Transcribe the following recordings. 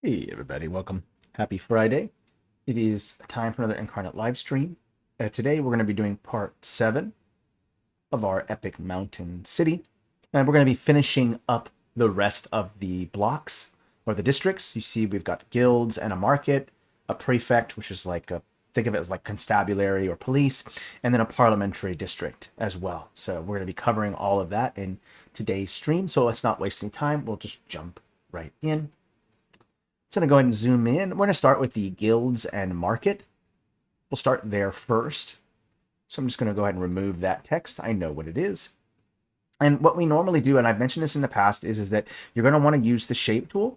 Hey everybody, welcome. Happy Friday. It is time for another Inkarnate live stream. Today we're going to be doing part 7 of our epic mountain city. And we're going to be finishing up the rest of the blocks or the districts. You see we've got guilds and a market, a prefect, which is like think of it as like constabulary or police, and then a parliamentary district as well. So we're going to be covering all of that in today's stream. So let's not waste any time. We'll just jump right in. So I'm going to go ahead and zoom in. We're going to start with the guilds and market. We'll start there first. So I'm just going to go ahead and remove that text. I know what it is. And what we normally do, and I've mentioned this in the past, is that you're going to want to use the shape tool.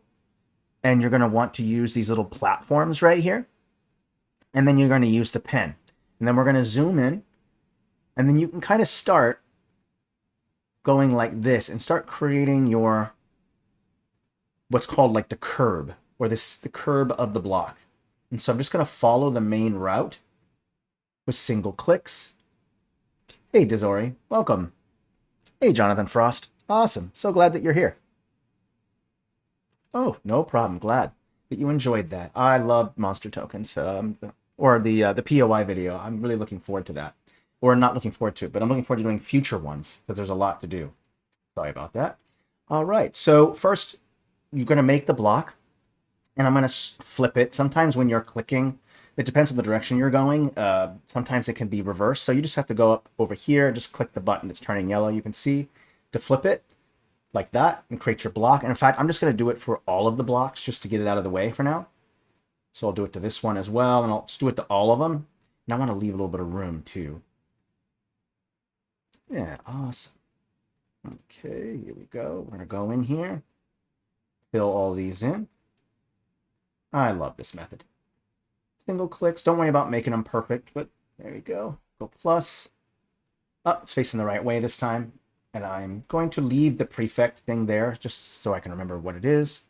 And you're going to want to use these little platforms right here. And then you're going to use the pen. And then we're going to zoom in. And then you can kind of start going like this and start creating your what's called like the curb. Or the curb of the block. And so I'm just going to follow the main route with single clicks. Hey, Dizori, welcome. Hey, Jonathan Frost. Awesome. So glad that you're here. Oh, no problem. Glad that you enjoyed that. I love monster tokens. Or the POI video. I'm really looking forward to that. Or not looking forward to it, but I'm looking forward to doing future ones because there's a lot to do. Sorry about that. All right. So first, you're going to make the block. And I'm going to flip it. Sometimes when you're clicking, it depends on the direction you're going. Sometimes it can be reversed. So you just have to go up over here, just click the button that's turning yellow. You can see to flip it like that and create your block. And in fact, I'm just going to do it for all of the blocks just to get it out of the way for now. So I'll do it to this one as well. And I'll just do it to all of them. And I want to leave a little bit of room too. Yeah, awesome. Okay, here we go. We're going to go in here, fill all these in. I love this method. Single clicks. Don't worry about making them perfect, but there you go. Go plus. Oh, it's facing the right way this time. And I'm going to leave the prefect thing there just so I can remember what it is.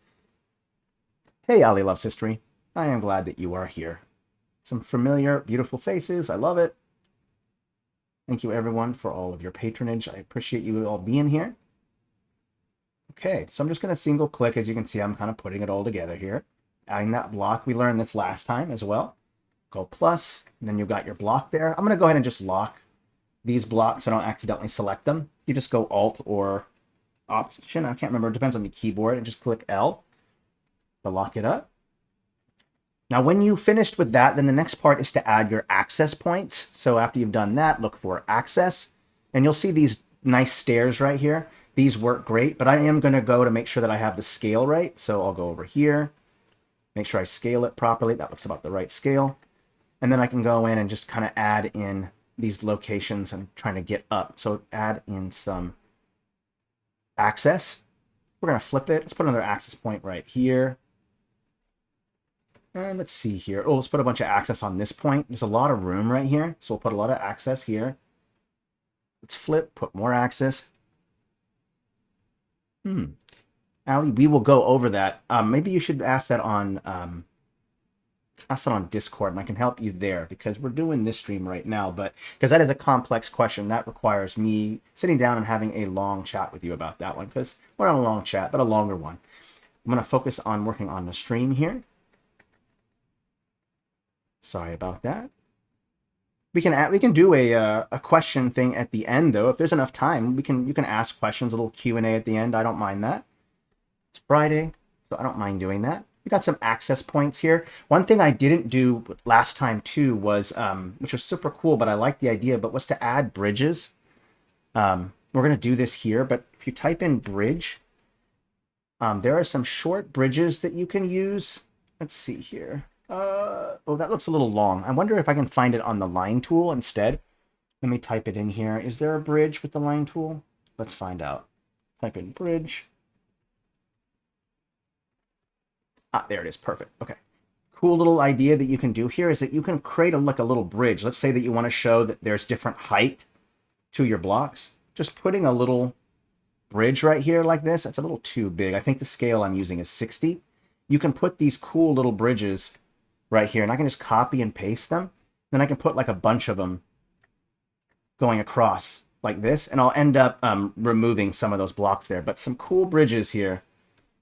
Hey, Ali Loves History. I am glad that you are here. Some familiar, beautiful faces. I love it. Thank you, everyone, for all of your patronage. I appreciate you all being here. Okay, so I'm just going to single click. As you can see, I'm kind of putting it all together here. Adding that block. We learned this last time as well. Go plus, and then you've got your block there. I'm going to go ahead and just lock these blocks so I don't accidentally select them. You just go Alt or Option. I can't remember. It depends on your keyboard. And just click L to lock it up. Now, when you finished with that, then the next part is to add your access points. So after you've done that, look for access. And you'll see these nice stairs right here. These work great, but I am going to go to make sure that I have the scale right. So I'll go over here. Make sure I scale it properly. That looks about the right scale. And then I can go in and just kind of add in these locations I'm trying to get up. So add in some access. We're going to flip it. Let's put another access point right here. And let's see here. Oh, let's put a bunch of access on this point. There's a lot of room right here. So we'll put a lot of access here. Let's flip, put more access. Ali, we will go over that. Maybe you should ask that on Discord, and I can help you there because we're doing this stream right now. But because that is a complex question, that requires me sitting down and having a long chat with you about that one. Because we're not a long chat, but a longer one. I'm going to focus on working on the stream here. Sorry about that. We can do a question thing at the end though. If there's enough time, you can ask questions, a little Q&A at the end. I don't mind that. It's Friday, so I don't mind doing that. We got some access points here. One thing I didn't do last time too was, which was super cool, but I liked the idea, but was to add bridges. We're going to do this here, but if you type in bridge, there are some short bridges that you can use. Let's see here. Oh, that looks a little long. I wonder if I can find it on the line tool instead. Let me type it in here. Is there a bridge with the line tool? Let's find out. Type in bridge. Ah, there it is. Perfect. Okay. Cool little idea that you can do here is that you can create like a little bridge. Let's say that you want to show that there's different height to your blocks. Just putting a little bridge right here like this. That's a little too big. I think the scale I'm using is 60. You can put these cool little bridges right here, and I can just copy and paste them. Then I can put like a bunch of them going across like this, and I'll end up removing some of those blocks there. But some cool bridges here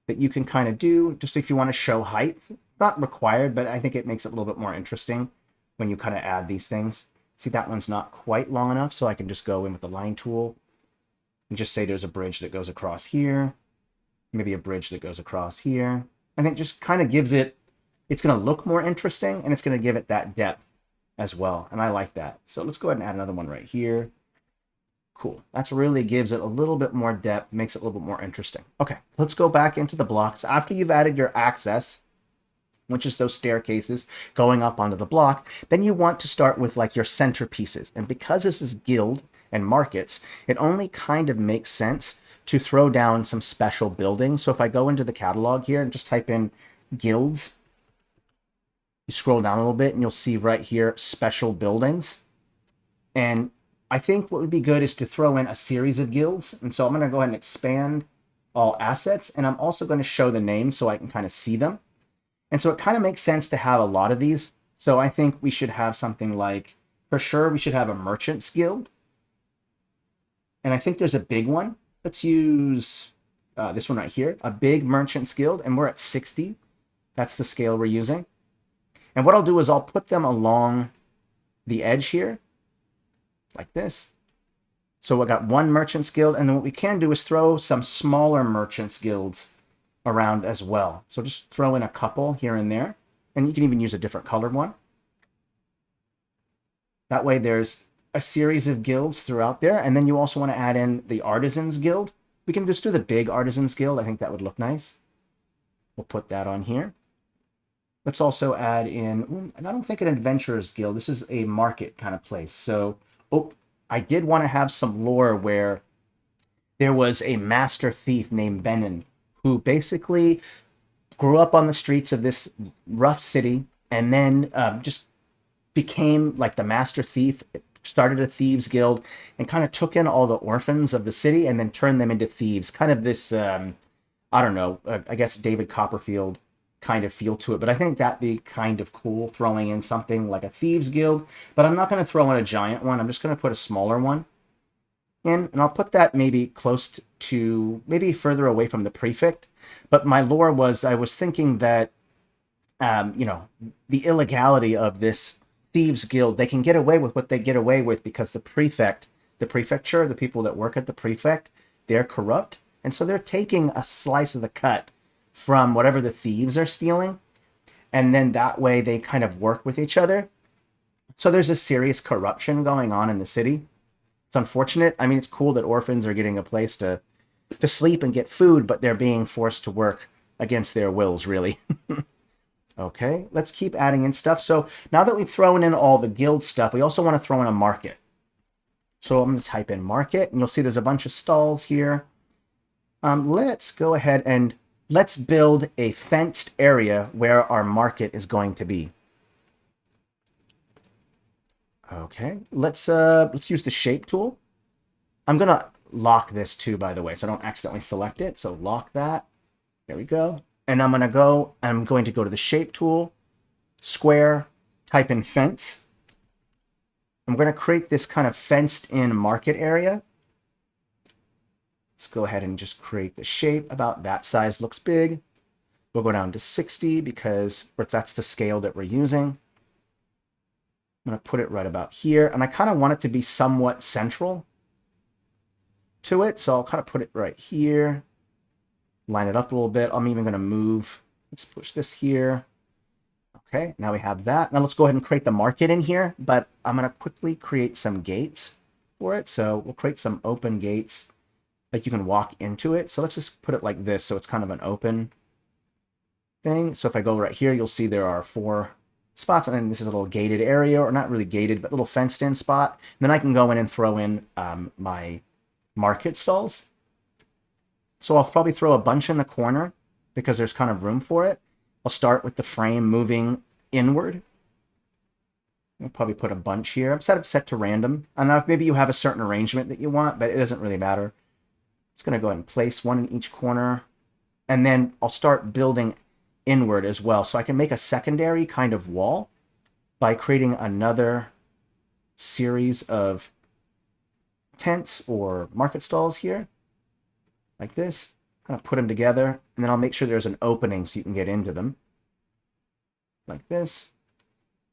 that you can kind of do just if you want to show height. Not required, but I think it makes it a little bit more interesting when you kind of add these things. See, that one's not quite long enough, so I can just go in with the line tool and just say there's a bridge that goes across here, maybe a bridge that goes across here. I think just kind of gives it, it's going to look more interesting, and it's going to give it that depth as well, and I like that. So let's go ahead and add another one right here. Cool. That's really gives it a little bit more depth, makes it a little bit more interesting. Okay, let's go back into the blocks. After you've added your access, which is those staircases going up onto the block, then you want to start with like your centerpieces. And because this is guild and markets, it only kind of makes sense to throw down some special buildings. So if I go into the catalog here and just type in guilds, you scroll down a little bit and you'll see right here, special buildings. And I think what would be good is to throw in a series of guilds. And so I'm going to go ahead and expand all assets. And I'm also going to show the names so I can kind of see them. And so it kind of makes sense to have a lot of these. So I think we should have something like, for sure, we should have a merchants guild. And I think there's a big one. Let's use this one right here, a big merchants guild. And we're at 60. That's the scale we're using. And what I'll do is I'll put them along the edge here, like this. So we got one merchants guild. And then what we can do is throw some smaller merchants guilds around as well. So just throw in a couple here and there. And you can even use a different colored one. That way there's a series of guilds throughout there. And then you also want to add in the Artisans Guild. We can just do the big Artisans Guild. I think that would look nice. We'll put that on here. Let's also add in, and I don't think an Adventurers Guild. This is a market kind of place. So, I did want to have some lore where there was a master thief named Benin who basically grew up on the streets of this rough city and then just became like the master thief, started a thieves guild, and kind of took in all the orphans of the city and then turned them into thieves. Kind of this, I don't know, I guess David Copperfield kind of feel to it. But I think that'd be kind of cool, throwing in something like a thieves guild. But I'm not going to throw in a giant one. I'm just going to put a smaller one in, and I'll put that maybe close to, maybe further away from the prefect. But my lore was, I was thinking that, you know, the illegality of this thieves guild, they can get away with what they get away with because the prefect, the prefecture, the people that work at the prefect, they're corrupt. And so they're taking a slice of the cut from whatever the thieves are stealing. And then that way they kind of work with each other. So there's a serious corruption going on in the city. It's unfortunate. I mean, it's cool that orphans are getting a place to sleep and get food, but they're being forced to work against their wills, really. Okay, let's keep adding in stuff. So now that we've thrown in all the guild stuff, we also want to throw in a market. So I'm going to type in market, and you'll see there's a bunch of stalls here. Let's go ahead and let's build a fenced area where our market is going to be. Okay, let's use the shape tool. I'm going to lock this too, by the way, so I don't accidentally select it. So lock that. There we go. And I'm going to go to the shape tool, square, type in fence. I'm going to create this kind of fenced in market area. Let's go ahead and just create the shape about that size. Looks big. We'll go down to 60 because that's the scale that we're using. I'm going to put it right about here. And I kind of want it to be somewhat central to it. So I'll kind of put it right here. Line it up a little bit. I'm even going to move. Let's push this here. Okay, now we have that. Now let's go ahead and create the market in here. But I'm going to quickly create some gates for it. So we'll create some open gates. Like you can walk into it. So let's just put it like this. So it's kind of an open thing. So if I go right here, you'll see there are 4 spots. And then this is a little gated area, or not really gated, but a little fenced in spot. And then I can go in and throw in my market stalls. So I'll probably throw a bunch in the corner because there's kind of room for it. I'll start with the frame moving inward. I'll probably put a bunch here. I'm set to random. I don't know if maybe you have a certain arrangement that you want, but it doesn't really matter. It's going to go ahead and place one in each corner. And then I'll start building inward as well. So I can make a secondary kind of wall by creating another series of tents or market stalls here. Like this. Kind of put them together, and then I'll make sure there's an opening so you can get into them. Like this.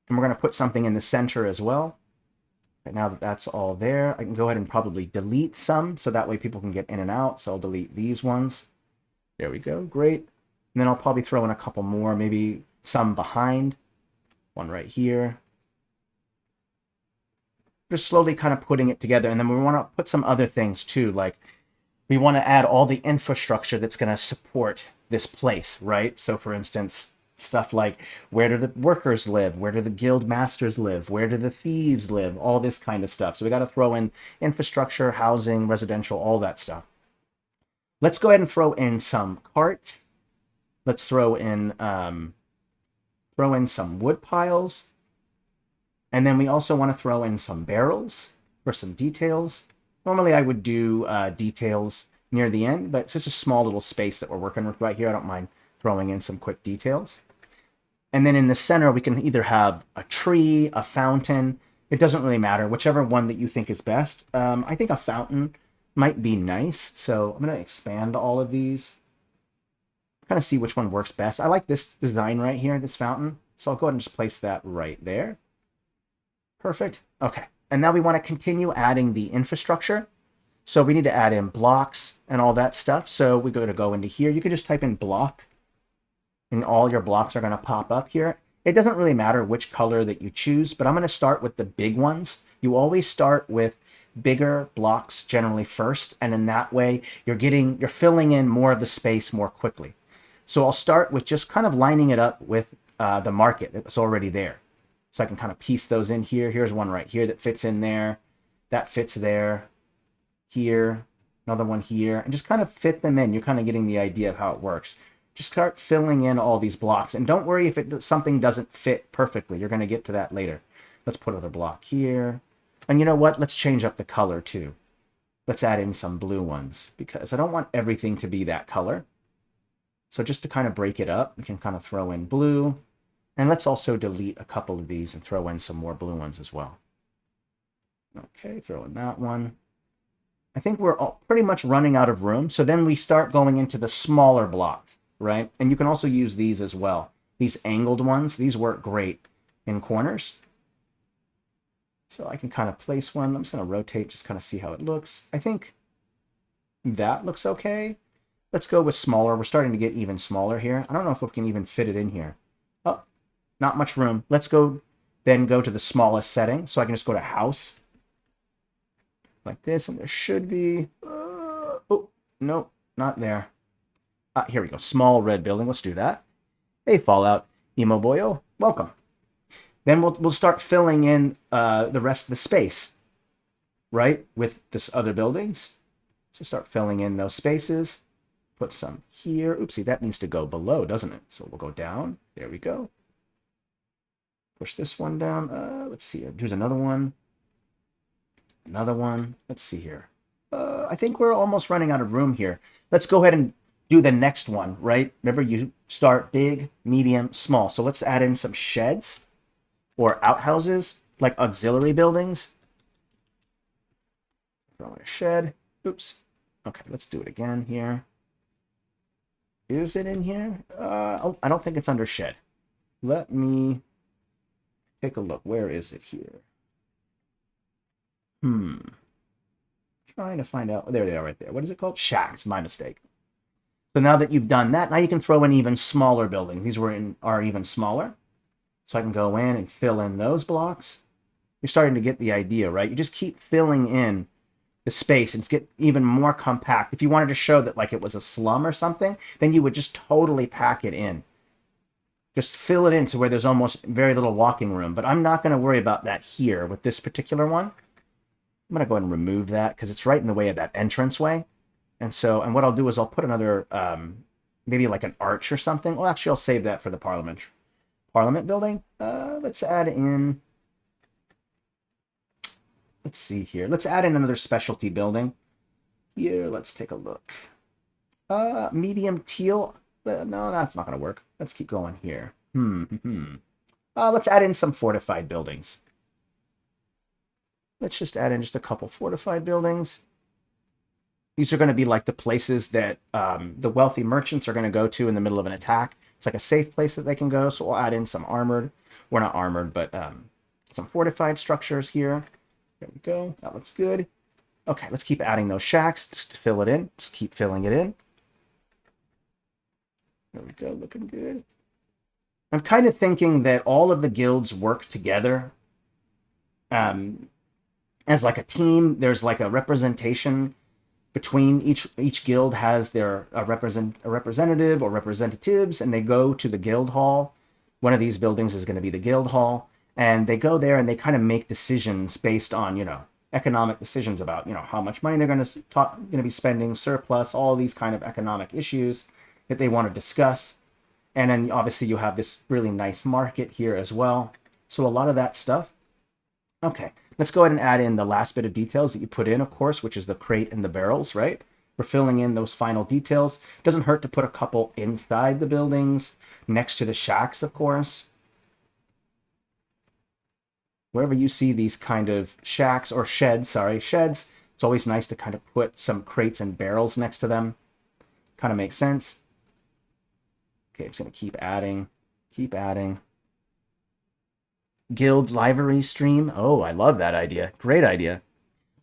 And we're going to put something in the center as well. Right now that that's all there, I can go ahead and probably delete some, so that way people can get in and out. So I'll delete these ones. There we go, great. And then I'll probably throw in a couple more, maybe some behind. One right here. Just slowly kind of putting it together. And then we want to put some other things too, like we want to add all the infrastructure that's going to support this place, right? So for instance, stuff like where do the workers live? Where do the guild masters live? Where do the thieves live? All this kind of stuff. So we got to throw in infrastructure, housing, residential, all that stuff. Let's go ahead and throw in some carts. Let's throw in some wood piles. And then we also want to throw in some barrels for some details. Normally I would do details near the end, but it's just a small little space that we're working with right here. I don't mind throwing in some quick details. And then in the center, we can either have a tree, a fountain. It doesn't really matter, whichever one that you think is best. I think a fountain might be nice. So I'm going to expand all of these. Kind of see which one works best. I like this design right here, this fountain. So I'll go ahead and just place that right there. Perfect. Okay. And now we want to continue adding the infrastructure. So we need to add in blocks and all that stuff. So we're going to go into here. You can just type in block, and all your blocks are going to pop up here. It doesn't really matter which color that you choose, but I'm going to start with the big ones. You always start with bigger blocks generally first, and in that way you're filling in more of the space more quickly. So I'll start with just kind of lining it up with the market that's already there. So I can kind of piece those in here. Here's one right here that fits in there. That fits there. Here. Another one here. And just kind of fit them in. You're kind of getting the idea of how it works. Just start filling in all these blocks. And don't worry if something doesn't fit perfectly. You're going to get to that later. Let's put another block here. And you know what? Let's change up the color too. Let's add in some blue ones because I don't want everything to be that color. So just to kind of break it up, we can kind of throw in blue. And let's also delete a couple of these and throw in some more blue ones as well. Okay, throw in that one. I think we're pretty much running out of room. So then we start going into the smaller blocks, right? And you can also use these as well. These angled ones, these work great in corners. So I can kind of place one. I'm just going to rotate, just kind of see how it looks. I think that looks okay. Let's go with smaller. We're starting to get even smaller here. I don't know if we can even fit it in here. Oh, not much room. Let's go to the smallest setting. So I can just go to house. Like this, and there should be... oh, no, not there. Here we go. Small red building. Let's do that. Hey, Fallout Emo Boyo. Welcome. Then we'll start filling in the rest of the space, right, with this other buildings. So start filling in those spaces. Put some here. Oopsie, that needs to go below, doesn't it? So we'll go down. There we go. Push this one down. Let's see here. Here's another one. Another one. Let's see here. I think we're almost running out of room here. Let's go ahead and do the next one, right? Remember, you start big, medium, small. So let's add in some sheds or outhouses, like auxiliary buildings. Throw in a shed. Oops. Okay, let's do it again here. Is it in here? Oh, I don't think it's under shed. Let me take a look. Where is it here? Trying to find out. There they are right there. What is it called? Shacks. My mistake. So now that you've done that, now you can throw in even smaller buildings. These are even smaller. So I can go in and fill in those blocks. You're starting to get the idea, right? You just keep filling in the space and it's get even more compact. If you wanted to show that like it was a slum or something, then you would just totally pack it in. Just fill it in to where there's almost very little walking room. But I'm not going to worry about that here with this particular one. I'm going to go ahead and remove that because it's right in the way of that entranceway. And what I'll do is I'll put another, maybe like an arch or something. Well, actually, I'll save that for the Parliament building. Let's add in, let's see here. Let's add in another specialty building. Here, let's take a look. Medium teal. No, that's not going to work. Let's keep going here. Let's add in some fortified buildings. Let's just add in just a couple fortified buildings. These are going to be like the places that the wealthy merchants are going to go to in the middle of an attack. It's like a safe place that they can go. So we'll add in some armored, well, not armored, but some fortified structures here. There we go. That looks good. Okay, let's keep adding those shacks just to fill it in. Just keep filling it in. There we go, looking good. I'm kind of thinking that all of the guilds work together as like a team. There's like a representation between each guild has their a representative or representatives, and they go to the guild hall. One of these buildings is going to be the guild hall, and they go there and they kind of make decisions based on, you know, economic decisions about, you know, how much money they're going to be spending, surplus, all these kind of economic issues that they want to discuss. And then obviously you have this really nice market here as well. So a lot of that stuff. Okay, let's go ahead and add in the last bit of details that you put in, of course, which is the crate and the barrels, right? We're filling in those final details. Doesn't hurt to put a couple inside the buildings, next to the shacks, of course. Wherever you see these kind of shacks or sheds, it's always nice to kind of put some crates and barrels next to them. Kind of makes sense. Okay, I'm just going to keep adding. Guild livery stream. Oh, I love that idea. Great idea.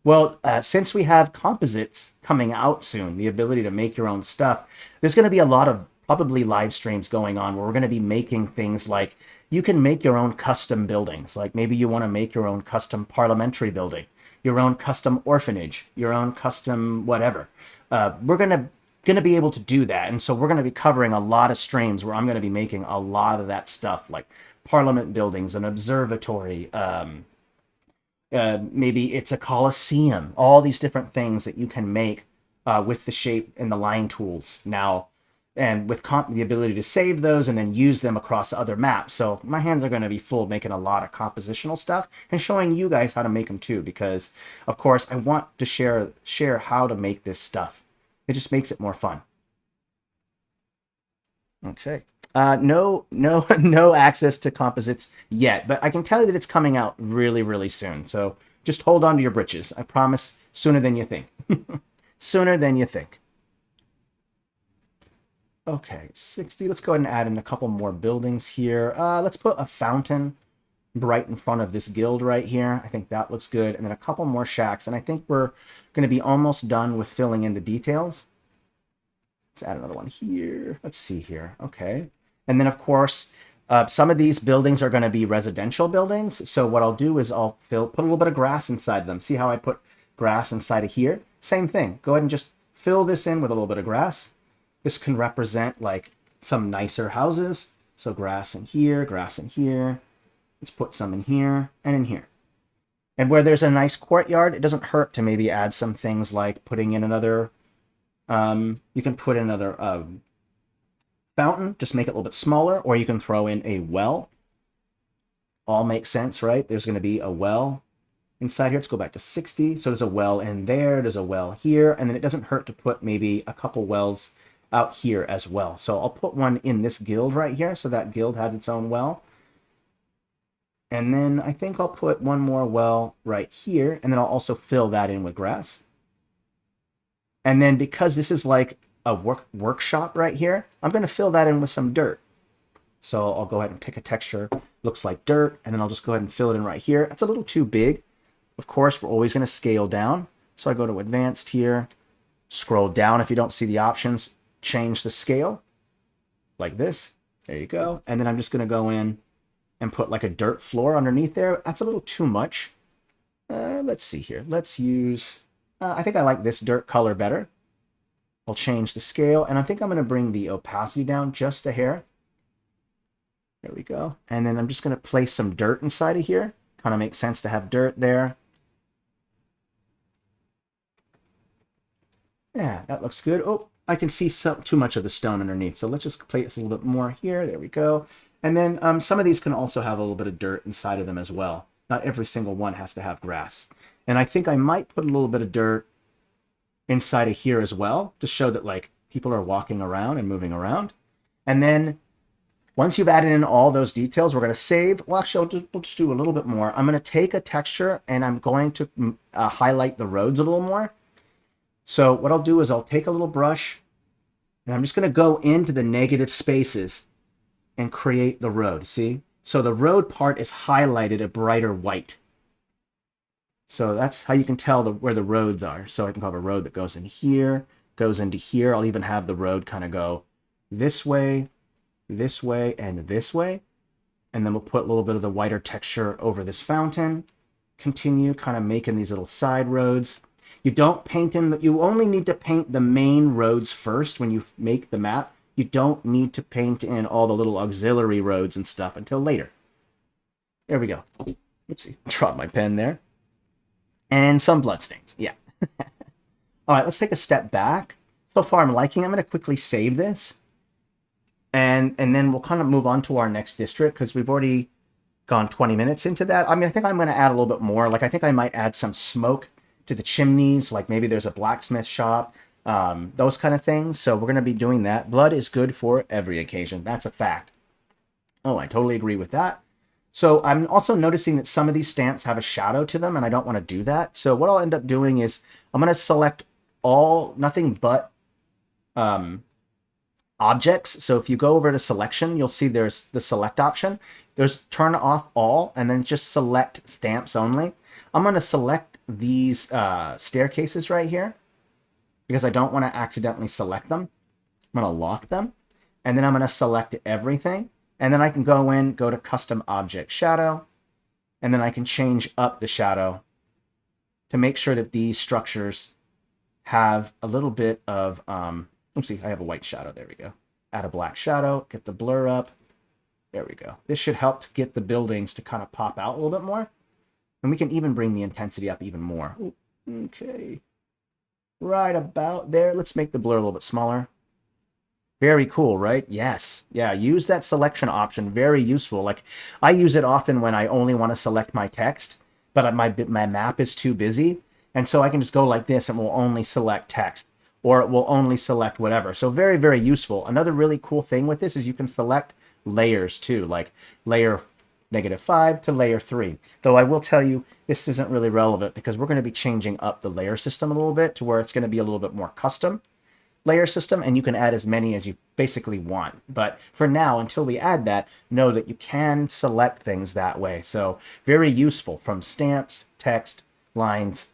Well, since we have composites coming out soon, the ability to make your own stuff, there's going to be a lot of probably live streams going on where we're going to be making things like you can make your own custom buildings. Like maybe you want to make your own custom parliamentary building, your own custom orphanage, your own custom whatever. We're going to be able to do that. And so we're going to be covering a lot of streams where I'm going to be making a lot of that stuff, like parliament buildings, an observatory, maybe it's a coliseum, all these different things that you can make with the shape and the line tools now, and with the ability to save those and then use them across other maps. So my hands are going to be full making a lot of compositional stuff and showing you guys how to make them too, because of course I want to share how to make this stuff. It just makes it more fun. Okay. No access to composites yet, but I can tell you that it's coming out really, really soon. So just hold on to your britches. I promise, sooner than you think. Sooner than you think. Okay, 60. Let's go ahead and add in a couple more buildings here. Let's put a fountain right in front of this guild right here. I think that looks good. And then a couple more shacks. And I think we're going to be almost done with filling in the details. Let's add another one here. Let's see here. Okay. And then, of course, some of these buildings are going to be residential buildings. So what I'll do is I'll put a little bit of grass inside them. See how I put grass inside of here? Same thing. Go ahead and just fill this in with a little bit of grass. This can represent like some nicer houses. So grass in here, grass in here. Let's put some in here and in here. And where there's a nice courtyard, it doesn't hurt to maybe add some things like putting in another... you can put in another fountain, just make it a little bit smaller, or you can throw in a well. All makes sense, right? There's going to be a well inside here. Let's go back to 60. So there's a well in there, there's a well here, and then it doesn't hurt to put maybe a couple wells out here as well. So I'll put one in this guild right here, so that guild has its own well. And then I think I'll put one more well right here, and then I'll also fill that in with grass. And then because this is like a workshop right here, I'm going to fill that in with some dirt. So I'll go ahead and pick a texture, looks like dirt, and then I'll just go ahead and fill it in right here. It's a little too big. Of course, we're always going to scale down. So I go to advanced here, scroll down if you don't see the options, change the scale like this. There you go. And then I'm just going to go in and put like a dirt floor underneath there. That's a little too much. Let's see here. Let's use... I think I like this dirt color better. I'll change the scale, and I think I'm going to bring the opacity down just a hair. There we go. And then I'm just going to place some dirt inside of here. Kind of makes sense to have dirt there. Yeah, that looks good. Oh, I can see too much of the stone underneath, so let's just place a little bit more here. There we go. And then some of these can also have a little bit of dirt inside of them as well. Not every single one has to have grass. And I think I might put a little bit of dirt inside of here as well, to show that like people are walking around and moving around. And then once you've added in all those details, we're going to save. Well, actually, we'll just do a little bit more. I'm going to take a texture and I'm going to highlight the roads a little more. So what I'll do is I'll take a little brush and I'm just going to go into the negative spaces and create the road. See? So the road part is highlighted a brighter white. So that's how you can tell where the roads are. So I can have a road that goes in here, goes into here. I'll even have the road kind of go this way, and this way. And then we'll put a little bit of the whiter texture over this fountain. Continue kind of making these little side roads. You don't paint in, you only need to paint the main roads first when you make the map. You don't need to paint in all the little auxiliary roads and stuff until later. There we go. Oopsie, dropped my pen there. And some bloodstains, yeah. All right, let's take a step back. So far I'm liking it. I'm going to quickly save this. And then we'll kind of move on to our next district because we've already gone 20 minutes into that. I mean, I think I'm going to add a little bit more. Like, I think I might add some smoke to the chimneys. Like, maybe there's a blacksmith shop, those kind of things. So we're going to be doing that. Blood is good for every occasion. That's a fact. Oh, I totally agree with that. So I'm also noticing that some of these stamps have a shadow to them, and I don't want to do that. So what I'll end up doing is I'm going to select nothing but objects. So if you go over to selection, you'll see there's the select option. There's turn off all, and then just select stamps only. I'm going to select these staircases right here because I don't want to accidentally select them. I'm going to lock them, and then I'm going to select everything. And then I can go to custom object shadow, and then I can change up the shadow to make sure that these structures have a little bit of, oopsie, I have a white shadow. There we go. Add a black shadow, get the blur up. There we go. This should help to get the buildings to kind of pop out a little bit more. And we can even bring the intensity up even more. Ooh, okay. Right about there. Let's make the blur a little bit smaller. Very cool, right? Yes. Yeah, use that selection option. Very useful. Like, I use it often when I only want to select my text, but my map is too busy. And so I can just go like this and we'll only select text, or it will only select whatever. So very, very useful. Another really cool thing with this is you can select layers too, like layer -5 to layer 3. Though I will tell you, this isn't really relevant because we're going to be changing up the layer system a little bit to where it's going to be a little bit more custom layer system, and you can add as many as you basically want. But for now, until we add that, know that you can select things that way. So very useful from stamps, text, lines,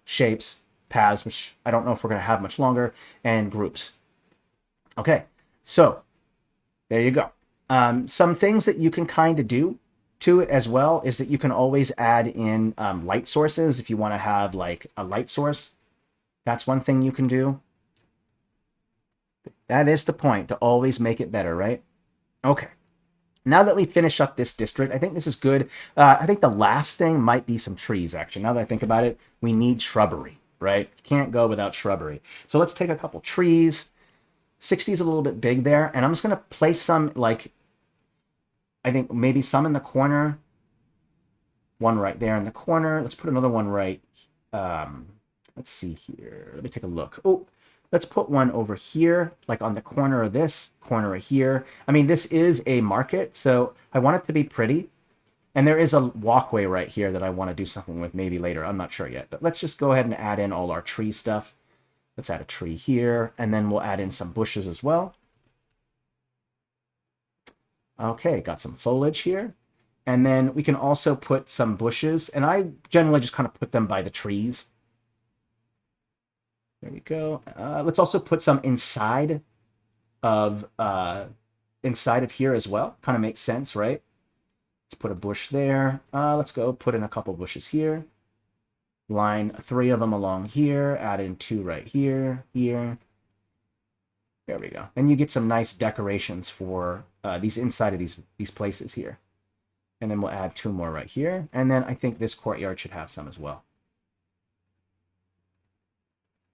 shapes, paths, which I don't know if we're going to have much longer, and groups. Okay, so there you go. Some things that you can kind of do to it as well is that you can always add in light sources if you want to have like a light source. That's one thing you can do. That is the point, to always make it better, right? Okay. Now that we finish up this district, I think this is good. I think the last thing might be some trees, actually. Now that I think about it, we need shrubbery, right? Can't go without shrubbery. So let's take a couple trees. 60 is a little bit big there, and I'm just going to place some, like, I think maybe some in the corner. One right there in the corner. Let's put another one right. Let's see here. Let me take a look. Oh, let's put one over here, like on the corner of this, corner of here. I mean, this is a market, so I want it to be pretty. And there is a walkway right here that I want to do something with maybe later. I'm not sure yet. But let's just go ahead and add in all our tree stuff. Let's add a tree here, and then we'll add in some bushes as well. Okay, got some foliage here. And then we can also put some bushes, and I generally just kind of put them by the trees. There we go. Let's also put some inside of here as well. Kind of makes sense, right? Let's put a bush there. Let's go put in a couple bushes here. Line 3 of them along here. Add in 2 right here, here. There we go. And you get some nice decorations for these inside of these places here. And then we'll add 2 more right here. And then I think this courtyard should have some as well.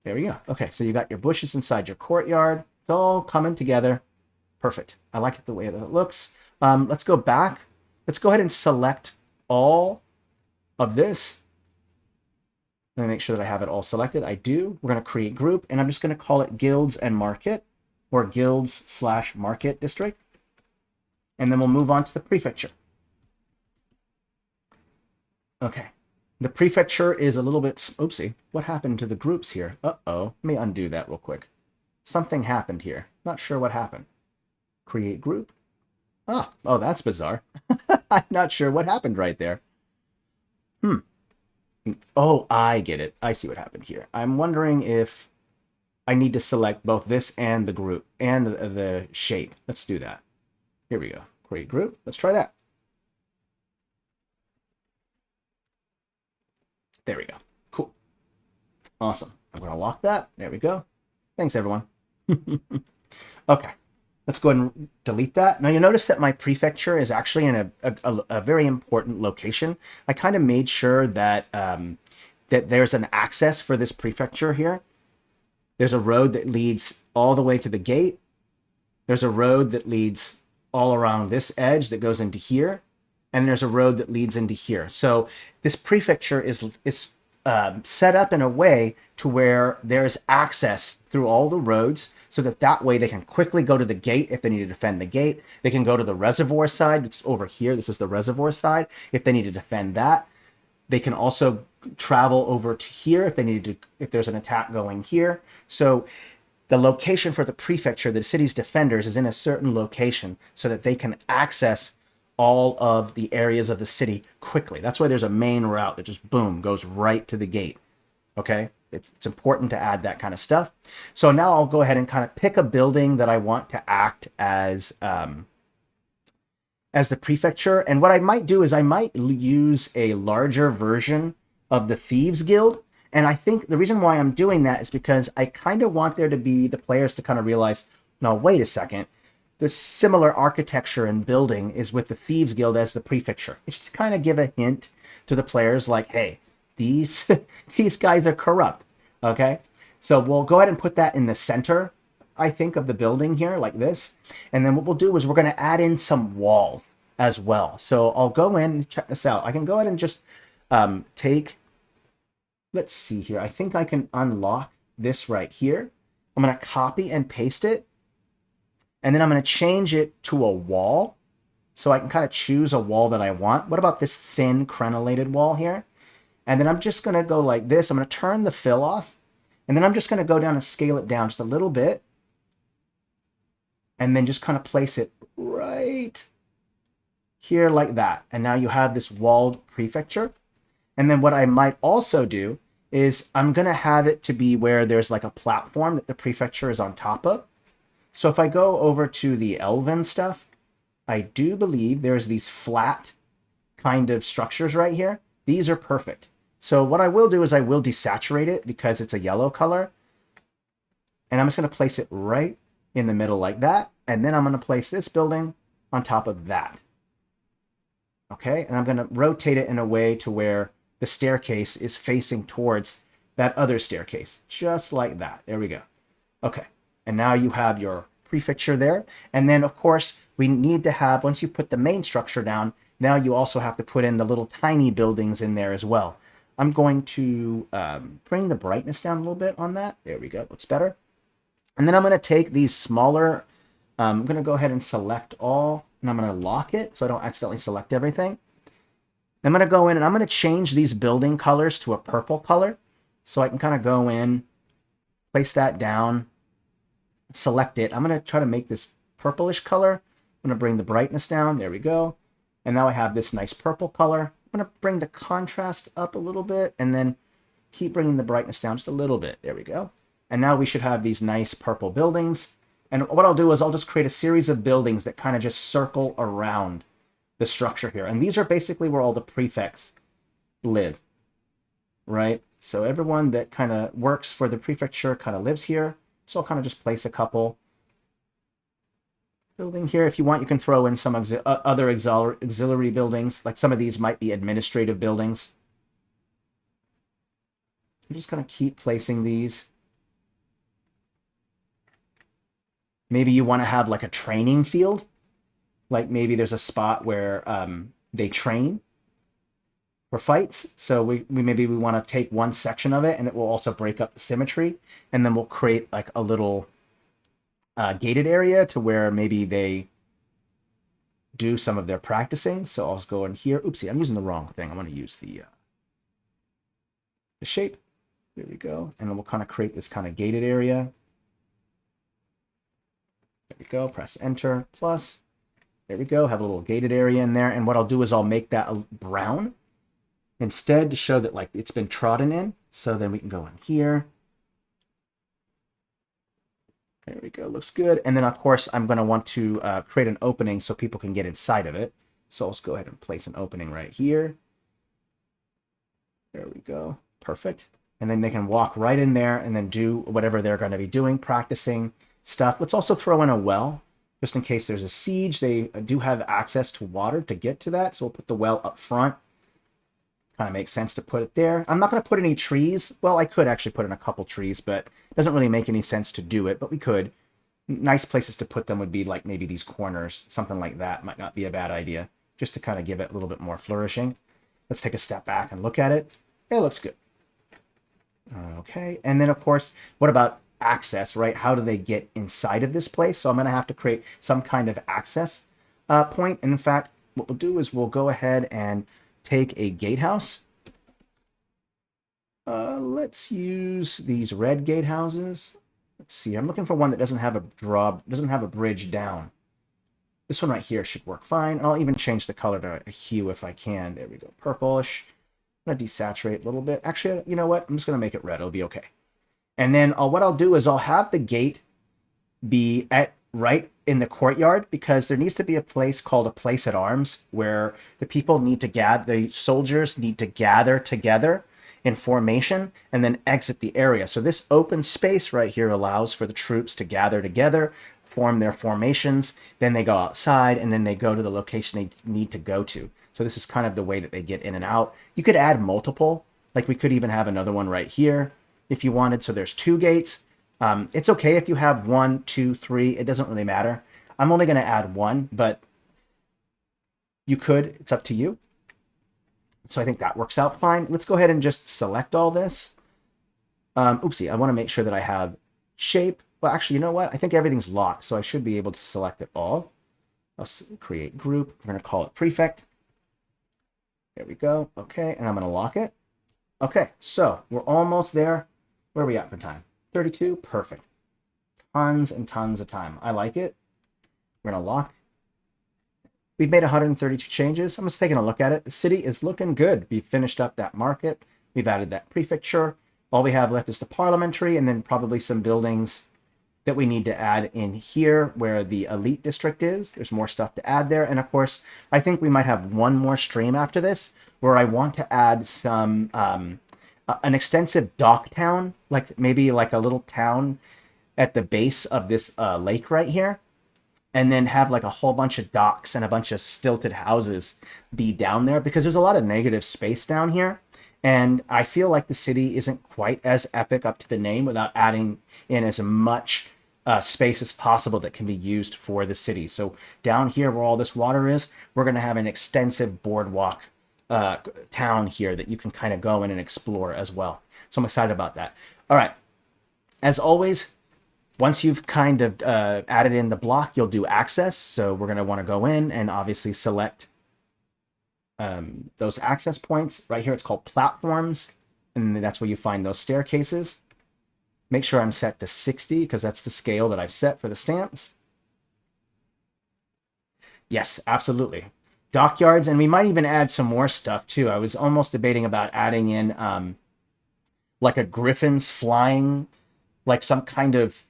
There we go. Okay, so you got your bushes inside your courtyard. It's all coming together. Perfect. I like it the way that it looks. Let's go back. Let's go ahead and select all of this. Let me make sure that I have it all selected. I do. We're going to create group, and I'm just going to call it Guilds and Market, or Guilds/Market District. And then we'll move on to the prefecture. Okay. The prefecture is a little bit... Oopsie. What happened to the groups here? Uh-oh. Let me undo that real quick. Something happened here. Not sure what happened. Create group. Oh, that's bizarre. I'm not sure what happened right there. Oh, I get it. I see what happened here. I'm wondering if I need to select both this and the group and the shape. Let's do that. Here we go. Create group. Let's try that. There we go. Cool. Awesome. I'm going to lock that. There we go. Thanks, everyone. Okay. Let's go ahead and delete that. Now, you'll notice that my prefecture is actually in a very important location. I kind of made sure that, that there's an access for this prefecture here. There's a road that leads all the way to the gate. There's a road that leads all around this edge that goes into here. And there's a road that leads into here. So this prefecture is set up in a way to where there's access through all the roads, so that way they can quickly go to the gate if they need to defend the gate. They can go to the reservoir side. It's over here. This is the reservoir side. If they need to defend that, they can also travel over to here if they need to, if there's an attack going here. So the location for the prefecture, the city's defenders, is in a certain location so that they can access all of the areas of the city quickly. That's why there's a main route that just, boom, goes right to the gate. Okay? It's important to add that kind of stuff. So now I'll go ahead and kind of pick a building that I want to act as the prefecture. And what I might do is I might use a larger version of the Thieves Guild. And I think the reason why I'm doing that is because I kind of want there to be the players to kind of realize, no, wait a second. The similar architecture and building is with the Thieves Guild as the prefecture. It's to kind of give a hint to the players like, hey, these guys are corrupt, okay? So we'll go ahead and put that in the center, I think, of the building here, like this. And then what we'll do is we're going to add in some walls as well. So I'll go in and check this out. I can go ahead and just take, let's see here. I think I can unlock this right here. I'm going to copy and paste it. And then I'm going to change it to a wall. So I can kind of choose a wall that I want. What about this thin crenellated wall here? And then I'm just going to go like this. I'm going to turn the fill off. And then I'm just going to go down and scale it down just a little bit. And then just kind of place it right here like that. And now you have this walled prefecture. And then what I might also do is I'm going to have it to be where there's like a platform that the prefecture is on top of. So if I go over to the Elven stuff, I do believe there's these flat kind of structures right here. These are perfect. So what I will do is I will desaturate it because it's a yellow color. And I'm just going to place it right in the middle like that. And then I'm going to place this building on top of that. Okay, and I'm going to rotate it in a way to where the staircase is facing towards that other staircase. Just like that. There we go. Okay, and now you have your prefecture there. And then, of course, we need to have, once you put the main structure down, now you also have to put in the little tiny buildings in there as well. I'm going to bring the brightness down a little bit on that. There we go. Looks better. And then I'm going to take these smaller, I'm going to go ahead and select all, and I'm going to lock it so I don't accidentally select everything. I'm going to go in and I'm going to change these building colors to a purple color. So I can kind of go in, place that down, select it. I'm going to try to make this purplish color. I'm going to bring the brightness down. There we go. And now I have this nice purple color. I'm going to bring the contrast up a little bit and then keep bringing the brightness down just a little bit. There we go. And now we should have these nice purple buildings. And what I'll do is I'll just create a series of buildings that kind of just circle around the structure here. And these are basically where all the prefects live, right? So everyone that kind of works for the prefecture kind of lives here. So I'll kind of just place a couple building here. If you want, you can throw in some other auxiliary buildings. Like some of these might be administrative buildings. I'm just going to keep placing these. Maybe you want to have like a training field. Like maybe there's a spot where they train for fights. So we want to take one section of it and it will also break up the symmetry. And then we'll create like a little gated area to where maybe they do some of their practicing. So I'll just go in here. Oopsie, I'm using the wrong thing. I want to use the the shape. There we go. And then we'll kind of create this kind of gated area. There we go. Press enter, plus. There we go. Have a little gated area in there. And what I'll do is I'll make that brown instead to show that like it's been trodden in. So then we can go in here. There we go. Looks good. And then, of course, I'm going to want to create an opening so people can get inside of it. So let's go ahead and place an opening right here. There we go. Perfect. And then they can walk right in there and then do whatever they're going to be doing, practicing stuff. Let's also throw in a well, just in case there's a siege. They do have access to water to get to that. So we'll put the well up front. Kind of makes sense to put it there. I'm not going to put any trees. Well, I could actually put in a couple trees, but it doesn't really make any sense to do it, but we could. Nice places to put them would be like maybe these corners. Something like that might not be a bad idea, just to kind of give it a little bit more flourishing. Let's take a step back and look at it. It looks good. Okay, and then of course, what about access, right? How do they get inside of this place? So I'm going to have to create some kind of access point. And in fact, what we'll do is we'll go ahead and take a gatehouse. Let's use these red gatehouses. Let's see. I'm looking for one that doesn't have a bridge down. This one right here should work fine. I'll even change the color to a hue if I can. There we go. Purplish. I'm going to desaturate a little bit. Actually, you know what? I'm just going to make it red. It'll be okay. And then what I'll do is I'll have the gate be right in the courtyard, because there needs to be a place called a place at arms where the people need to gather, the soldiers need to gather together in formation and then exit the area. So this open space right here allows for the troops to gather together, form their formations, then they go outside, and then they go to the location they need to go to. So this is kind of the way that they get in and out. You could add multiple, like we could even have another one right here if you wanted. So there's 2 gates. It's okay if you have 1, 2, 3. It doesn't really matter. I'm only going to add 1, but you could. It's up to you. So I think that works out fine. Let's go ahead and just select all this. Oopsie, I want to make sure that I have shape. Well, actually, you know what? I think everything's locked, so I should be able to select it all. I'll create group. We're going to call it prefect. There we go. Okay, and I'm going to lock it. Okay, so we're almost there. Where are we at for time? 32? Perfect. Tons and tons of time. I like it. We're going to lock. We've made 132 changes. I'm just taking a look at it. The city is looking good. We've finished up that market. We've added that prefecture. All we have left is the parliamentary, and then probably some buildings that we need to add in here where the elite district is. There's more stuff to add there. And of course, I think we might have one more stream after this where I want to add some an extensive dock town, like maybe like a little town at the base of this lake right here, and then have like a whole bunch of docks and a bunch of stilted houses be down there, because there's a lot of negative space down here. And I feel like the city isn't quite as epic up to the name without adding in as much space as possible that can be used for the city. So down here where all this water is, we're going to have an extensive boardwalk town here that you can kind of go in and explore as well. So I'm excited about that. All right. As always, once you've kind of added in the block, you'll do access. So we're going to want to go in and obviously select those access points. Right here, it's called platforms. And that's where you find those staircases. Make sure I'm set to 60 because that's the scale that I've set for the stamps. Yes, absolutely. Dockyards, and we might even add some more stuff too. I was almost debating about adding in like a griffin's flying, like some kind of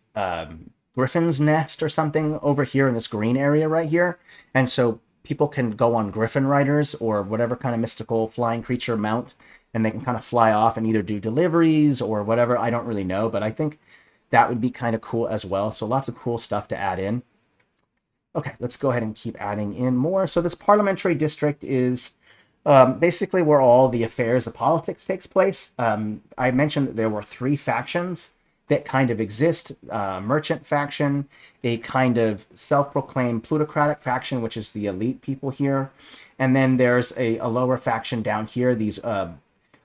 griffin's nest or something over here in this green area right here. And so people can go on griffin riders or whatever kind of mystical flying creature mount, and they can kind of fly off and either do deliveries or whatever. I don't really know, but I think that would be kind of cool as well. So lots of cool stuff to add in. Okay, let's go ahead and keep adding in more. So this parliamentary district is basically where all the affairs of politics takes place. I mentioned that there were 3 factions that kind of exist. Merchant faction, a kind of self-proclaimed plutocratic faction, which is the elite people here. And then there's a lower faction down here, these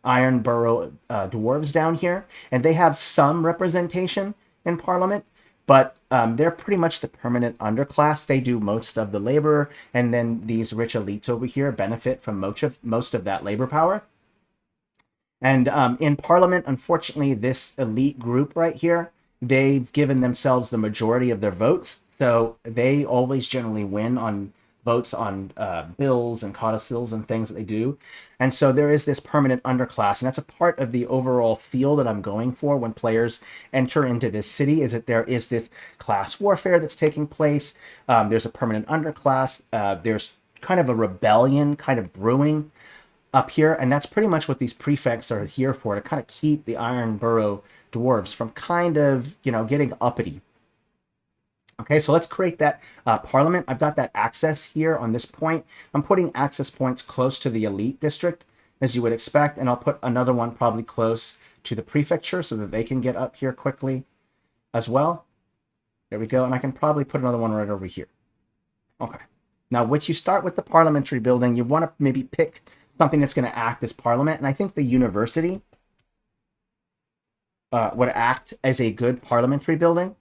Iron Borough dwarves down here. And they have some representation in Parliament, but they're pretty much the permanent underclass. They do most of the labor, and then these rich elites over here benefit from most of that labor power. And in Parliament, unfortunately, this elite group right here, they've given themselves the majority of their votes. So they always generally win on votes on bills and codicils and things that they do. And so there is this permanent underclass. And that's a part of the overall feel that I'm going for when players enter into this city, is that there is this class warfare that's taking place. There's a permanent underclass. There's kind of a rebellion kind of brewing up here, and that's pretty much what these prefects are here for, to kind of keep the Iron Burrow dwarves from kind of, getting uppity. Okay, so let's create that parliament. I've got that access here on this point. I'm putting access points close to the elite district, as you would expect, and I'll put another one probably close to the prefecture so that they can get up here quickly as well. There we go, and I can probably put another one right over here. Okay. Now, once you start with the parliamentary building, you want to maybe pick something that's going to act as parliament. And I think the university would act as a good parliamentary building.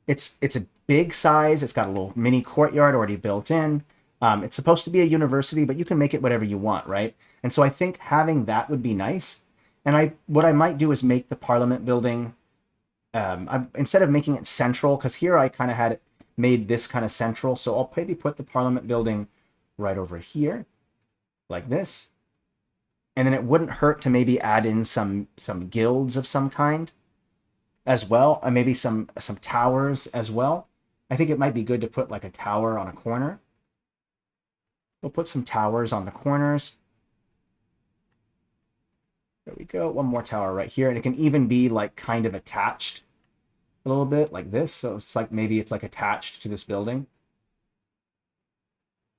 It's a big size. It's got a little mini courtyard already built in. It's supposed to be a university, but you can make it whatever you want, right? And so I think having that would be nice. And what I might do is make the parliament building, instead of making it central, because here I kind of had it made this kind of central. So I'll maybe put the parliament building right over here, like this. And then it wouldn't hurt to maybe add in some guilds of some kind as well, and maybe some towers as well. I think it might be good to put like a tower on a corner. We'll put some towers on the corners. There we go. One more tower right here. And it can even be like kind of attached a little bit like this. So it's like maybe it's like attached to this building.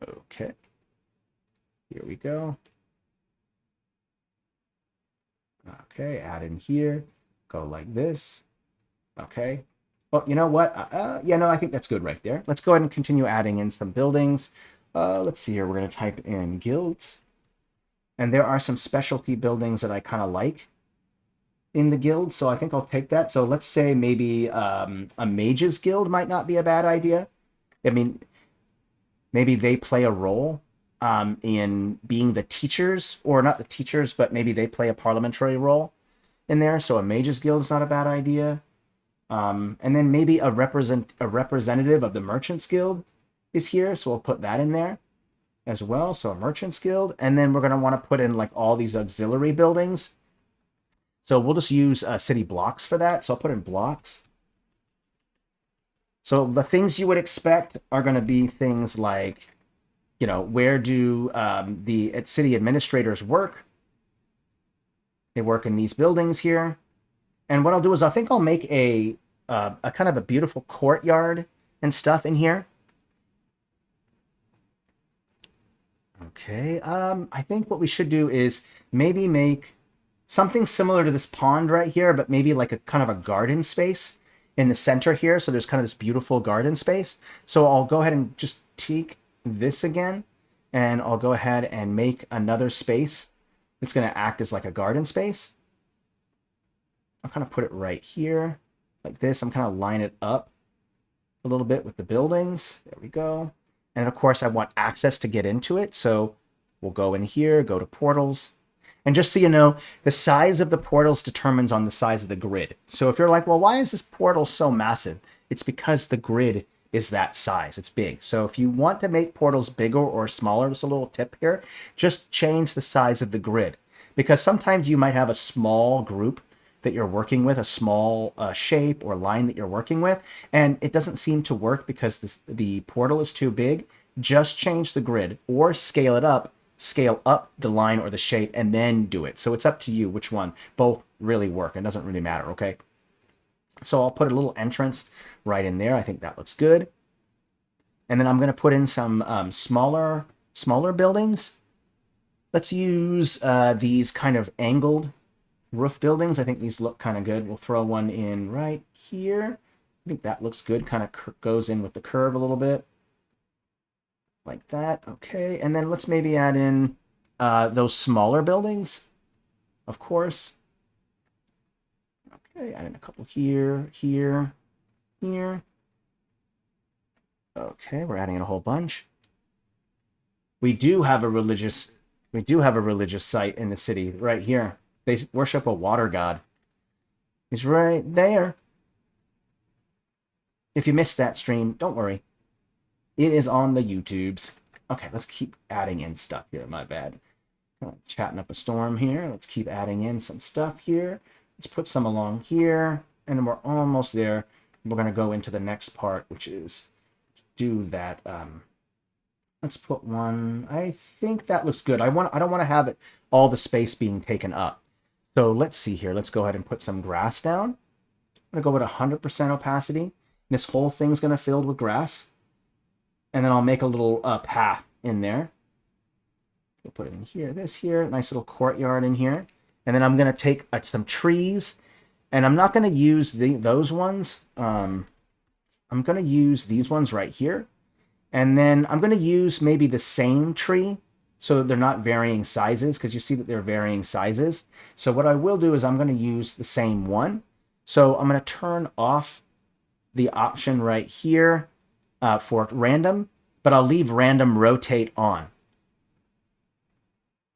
Okay. Here we go. Okay, add in here. Go like this. Okay. Well, you know what? I think that's good right there. Let's go ahead and continue adding in some buildings. Let's see here. We're going to type in guilds. And there are some specialty buildings that I kind of like in the guild, so I think I'll take that. So let's say maybe a mages guild might not be a bad idea. I mean, maybe they play a role in being the teachers, or not the teachers, but maybe they play a parliamentary role in there. So a mages guild is not a bad idea. And then maybe a representative of the merchants guild is here, so we'll put that in there as well. So a merchants guild, and then we're going to want to put in like all these auxiliary buildings. So we'll just use city blocks for that. So I'll put in blocks. So the things you would expect are going to be things like, where do the city administrators work? They work in these buildings here. And what I'll do is I think I'll make a kind of a beautiful courtyard and stuff in here. Okay, I think what we should do is maybe make something similar to this pond right here, but maybe like a kind of a garden space in the center here. So there's kind of this beautiful garden space. So I'll go ahead and just take this again, and I'll go ahead and make another space that's going to act as like a garden space. I'll kind of put it right here like this. I'm kind of line it up a little bit with the buildings. There we go. And of course I want access to get into it. So we'll go in here, go to portals. And just so you know, the size of the portals determines on the size of the grid. So if you're like, well, why is this portal so massive? It's because the grid is that size. It's big. So if you want to make portals bigger or smaller, just a little tip here, just change the size of the grid. Because sometimes you might have a small group that you're working with, a small shape or line that you're working with, and it doesn't seem to work because the portal is too big. Just change the grid or scale it up. Scale up the line or the shape and then do it. So it's up to you which one. Both really work. It doesn't really matter, okay? So I'll put a little entrance right in there. I think that looks good. And then I'm going to put in some smaller buildings. Let's use these kind of angled roof buildings. I think these look kind of good. We'll throw one in right here. I think that looks good. Kind of goes in with the curve a little bit. Like that. Okay. And then let's maybe add in those smaller buildings, of course. Okay. Add in a couple here, here, here. Okay. We're adding in a whole bunch. We do have a religious site in the city right here. They worship a water god. He's right there. If you missed that stream, don't worry. It is on the YouTubes. Okay, let's keep adding in stuff here. My bad. Chatting up a storm here. Let's keep adding in some stuff here. Let's put some along here. And then we're almost there. We're going to go into the next part, which is do that. Let's put one. I think that looks good. I don't want to have it all the space being taken up. So let's see here. Let's go ahead and put some grass down. I'm going to go with 100% opacity. This whole thing's going to fill with grass. And then I'll make a little path in there. We'll put it in here, this here, nice little courtyard in here. And then I'm going to take some trees. And I'm not going to use those ones. I'm going to use these ones right here. And then I'm going to use maybe the same tree so they're not varying sizes, because you see that they're varying sizes. So what I will do is I'm going to use the same one. So I'm going to turn off the option right here for random, but I'll leave random rotate on.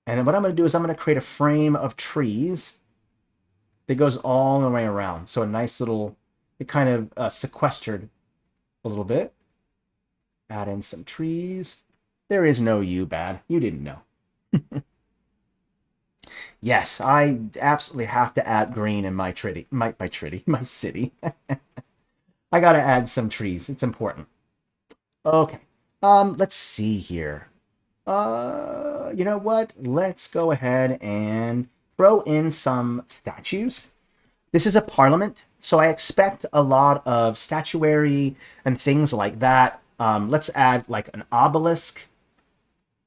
And then what I'm going to do is I'm going to create a frame of trees that goes all the way around. So a nice little, it kind of sequestered a little bit. Add in some trees. There is no you, bad. You didn't know. Yes, I absolutely have to add green in my city. I got to add some trees. It's important. Okay. Let's see here. You know what? Let's go ahead and throw in some statues. This is a parliament, so I expect a lot of statuary and things like that. Let's add like an obelisk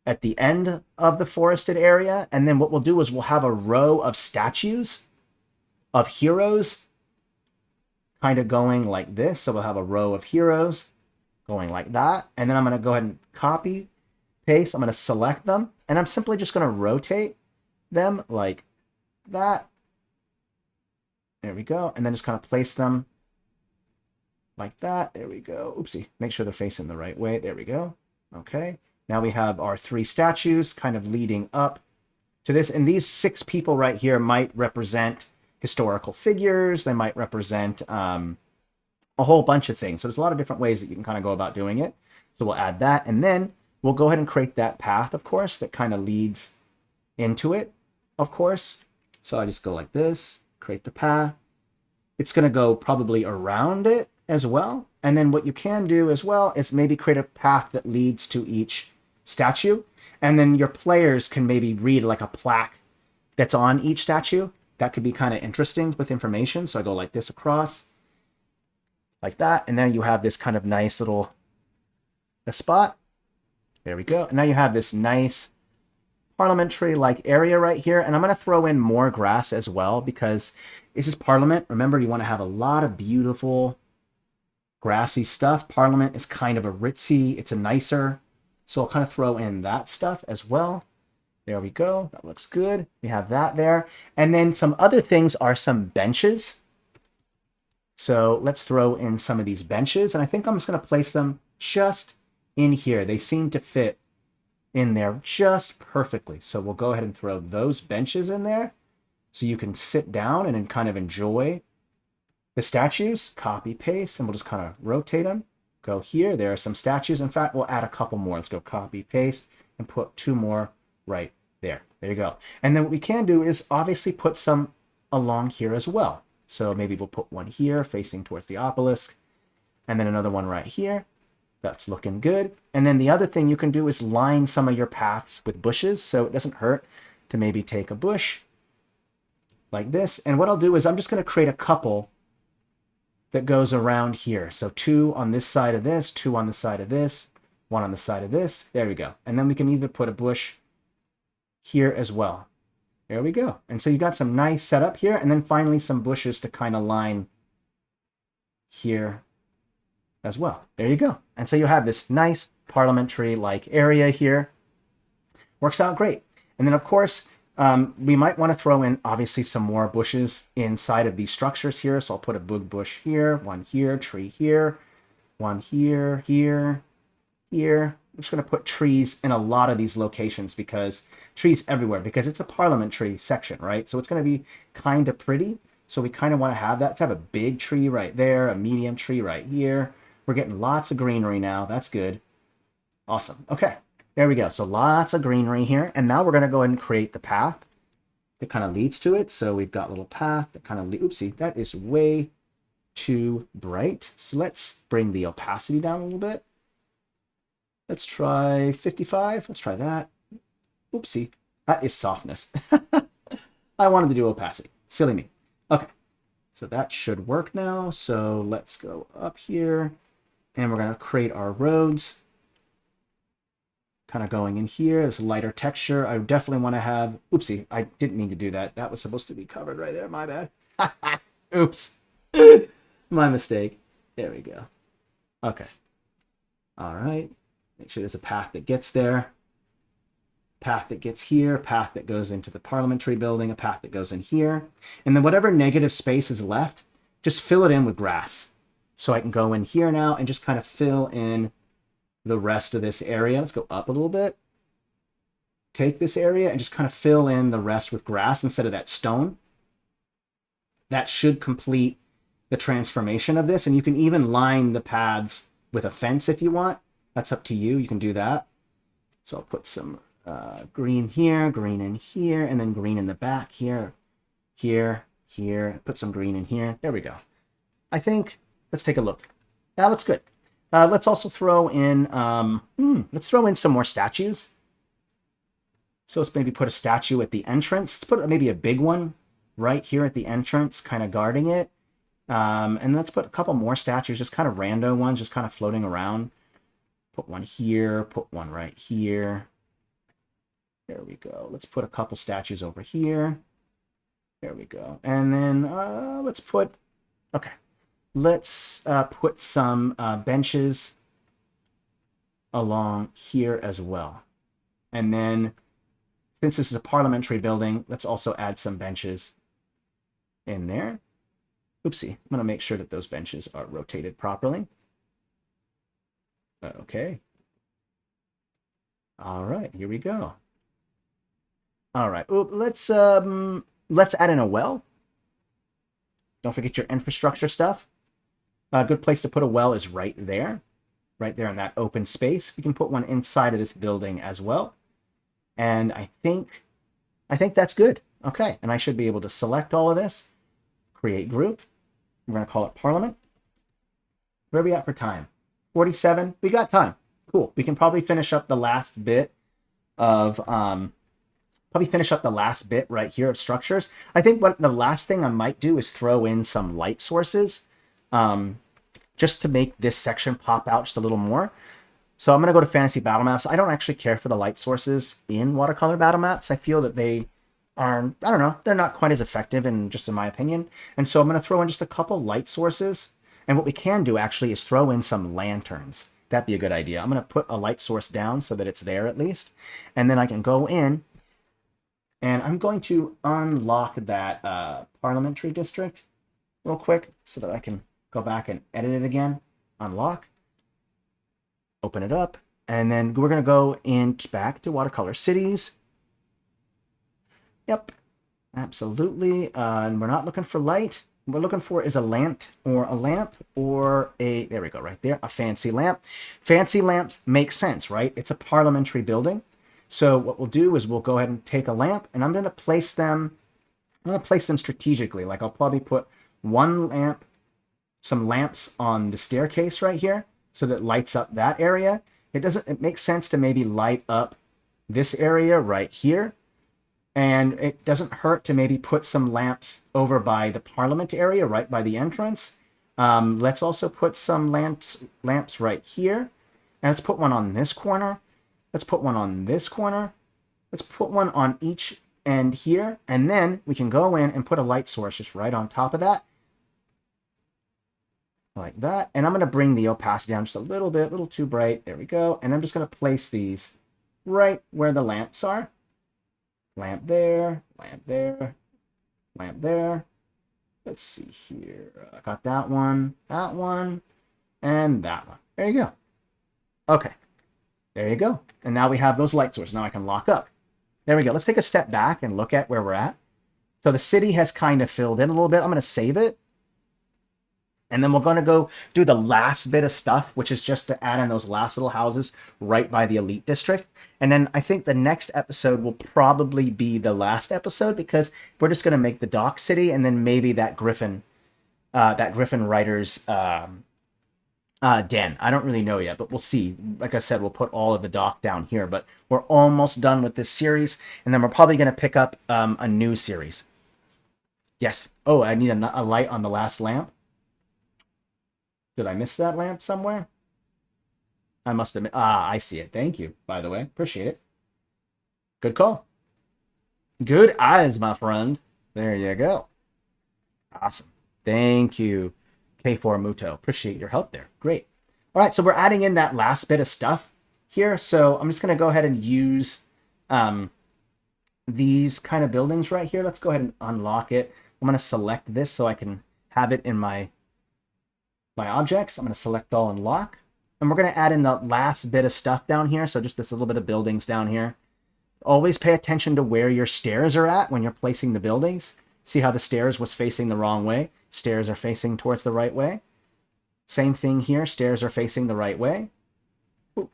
at the end of the forested area. And then what we'll do is we'll have a row of statues of heroes kind of going like this. So we'll have a row of heroes going like that. And then I'm going to go ahead and copy, paste. I'm going to select them. And I'm simply just going to rotate them like that. There we go. And then just kind of place them like that. There we go. Oopsie. Make sure they're facing the right way. There we go. Okay. Now we have our 3 statues kind of leading up to this. And these 6 people right here might represent historical figures. They might represent a whole bunch of things. So there's a lot of different ways that you can kind of go about doing it. So we'll add that. And then we'll go ahead and create that path, of course, that kind of leads into it, of course. So I just go like this, create the path. It's going to go probably around it as well. And then what you can do as well is maybe create a path that leads to each statue. And then your players can maybe read like a plaque that's on each statue. That could be kind of interesting with information. So I go like this across, like that. And then you have this kind of nice little spot. There we go. And now you have this nice parliamentary-like area right here. And I'm going to throw in more grass as well because this is Parliament. Remember, you want to have a lot of beautiful grassy stuff. Parliament is kind of a ritzy. It's a nicer. So I'll kind of throw in that stuff as well. There we go. That looks good. We have that there. And then some other things are some benches. So let's throw in some of these benches. And I think I'm just going to place them just in here. They seem to fit in there just perfectly. So we'll go ahead and throw those benches in there so you can sit down and then kind of enjoy the statues. Copy, paste, and we'll just kind of rotate them. Go here. There are some statues. In fact, we'll add a couple more. Let's go copy, paste, and put 2 more right there. There you go. And then what we can do is obviously put some along here as well. So maybe we'll put one here facing towards the obelisk, and then another one right here. That's looking good. And then the other thing you can do is line some of your paths with bushes, so it doesn't hurt to maybe take a bush like this. And what I'll do is I'm just going to create a couple that goes around here. So 2 on this side of this, 2 on the side of this, 1 on the side of this. There we go. And then we can either put a bush here as well. There we go. And so you got some nice setup here. And then finally some bushes to kind of line here as well. There you go. And so you have this nice parliamentary-like area here. Works out great. And then, of course, we might want to throw in, obviously, some more bushes inside of these structures here. So I'll put a big bush here, one here, tree here, one here, here, here, I'm just going to put trees in a lot of these locations because trees everywhere, because it's a parliamentary section, right? So it's going to be kind of pretty. So we kind of want to have that. Let's have a big tree right there, a medium tree right here. We're getting lots of greenery now. That's good. Awesome. Okay, there we go. So lots of greenery here. And now we're going to go ahead and create the path that kind of leads to it. So we've got a little path that kind of, oopsie, that is way too bright. So let's bring the opacity down a little bit. Let's try 55. Let's try that. Oopsie, that is softness. I wanted to do opacity. Silly me. Okay, so that should work now. So let's go up here and we're going to create our roads. Kind of going in here, this lighter texture. I definitely want to have, oopsie, I didn't mean to do that. That was supposed to be covered right there, my bad. Oops, my mistake. There we go. Okay. All right, make sure there's a path that gets there. Path that gets here, path that goes into the parliamentary building, a path that goes in here. And then whatever negative space is left, just fill it in with grass. So I can go in here now and just kind of fill in the rest of this area. Let's go up a little bit. Take this area and just kind of fill in the rest with grass instead of that stone. That should complete the transformation of this. And you can even line the paths with a fence if you want. That's up to you. You can do that. So I'll put some green here, green in here, and then green in the back here, here, here. Put some green in here. There we go. I think, let's take a look. That looks good. Let's also throw in, let's throw in some more statues. So let's maybe put a statue at the entrance. Let's put maybe a big one right here at the entrance, kind of guarding it. And let's put a couple more statues, just kind of rando ones, just kind of floating around. Put one here, put one right here. There we go. Let's put a couple statues over here. There we go. And then let's put, okay. Let's put some benches along here as well. And then, since this is a parliamentary building, let's also add some benches in there. Oopsie, I'm going to make sure that those benches are rotated properly. Okay. All right, here we go. All right, let's add in a well. Don't forget your infrastructure stuff. A good place to put a well is right there in that open space. We can put one inside of this building as well. And I think that's good. Okay, and I should be able to select all of this, create group. We're going to call it Parliament. Where are we at for time? 47. We got time. Cool. We can probably finish up the last bit of right here of structures. I think what the last thing I might do is throw in some light sources. Just to make this section pop out just a little more. So I'm going to go to Fantasy Battle Maps. I don't actually care for the light sources in Watercolor Battle Maps. I feel that they are, I don't know, they're not quite as effective in my opinion. And so I'm going to throw in just a couple light sources. And what we can do actually is throw in some lanterns. That'd be a good idea. I'm going to put a light source down so that it's there at least. And then I can go in and I'm going to unlock that parliamentary district real quick so that I can go back and edit it again, unlock, open it up, and then we're going to go back to Watercolor Cities. Yep, absolutely. And we're not looking for light. What we're looking for is a lamp or a, there we go, right there, a fancy lamp. Fancy lamps make sense, right? It's a parliamentary building. So what we'll do is we'll go ahead and take a lamp, and I'm going to place them strategically. Like I'll probably put one lamp, some lamps on the staircase right here so that lights up that area. It makes sense to maybe light up this area right here. And it doesn't hurt to maybe put some lamps over by the Parliament area, right by the entrance. Let's also put some lamps right here. And let's put one on this corner. Let's put one on this corner. Let's put one on each end here. And then we can go in and put a light source just right on top of that. Like that. And I'm going to bring the opacity down just a little bit, a little too bright. There we go. And I'm just going to place these right where the lamps are. Lamp there, lamp there, lamp there. Let's see here. I got that one, and that one. There you go. Okay. There you go. And now we have those light sources. Now I can lock up. There we go. Let's take a step back and look at where we're at. So the city has kind of filled in a little bit. I'm going to save it. And then we're going to go do the last bit of stuff, which is just to add in those last little houses right by the elite district. And then I think the next episode will probably be the last episode, because we're just going to make the dock city, and then maybe that Griffin writer's den. I don't really know yet, but we'll see. Like I said, we'll put all of the dock down here, but we're almost done with this series, and then we're probably going to pick up a new series. Yes. Oh, I need a light on the last lamp. Did I miss that lamp somewhere? I must have... I see it. Thank you, by the way. Appreciate it. Good call. Good eyes, my friend. There you go. Awesome. Thank you, K4 Muto. Appreciate your help there. Great. All right, so we're adding in that last bit of stuff here. So I'm just going to go ahead and use these kind of buildings right here. Let's go ahead and unlock it. I'm going to select this so I can have it in my objects. I'm going to select all and lock. And we're going to add in the last bit of stuff down here. So just this little bit of buildings down here. Always pay attention to where your stairs are at when you're placing the buildings. See how the stairs was facing the wrong way? Stairs are facing towards the right way. Same thing here. Stairs are facing the right way. Ooh,